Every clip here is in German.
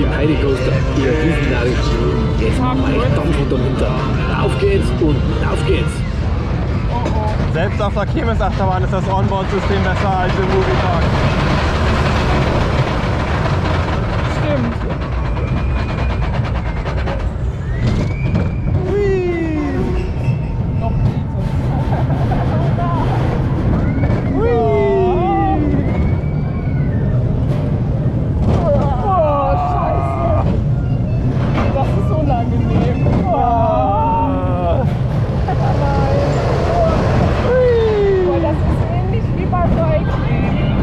im Heidi Coaster über diesen narischen. Jetzt machen wir echt Dampf unter den Hintern. Auf geht's und auf geht's. Selbst auf der Kirmes-Achterbahn ist das Onboard-System besser als im Moviepark. Stimmt. Noch oh, scheiße. Das ist unangenehm. Das ist ähnlich wie beim Reittraining.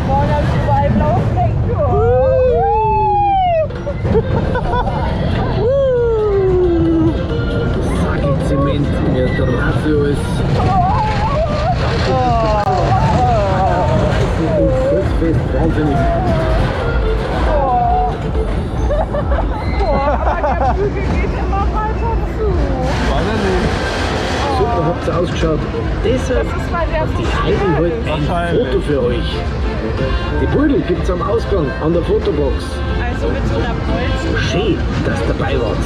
Morgen habe ich überall blaue Flecken. Zement, mir der Radio ist. Fest, wahnsinnig. Aber der Flügel geht immer weiter zu. Super habt ihr ausgeschaut. Deshalb Das ist, weil der hat so die Heidi schwer heute ist. ein Foto für euch. Die Pudel gibt es am Ausgang an der Fotobox. Also mit so einer Bolz. Schön, dass ihr dabei wart.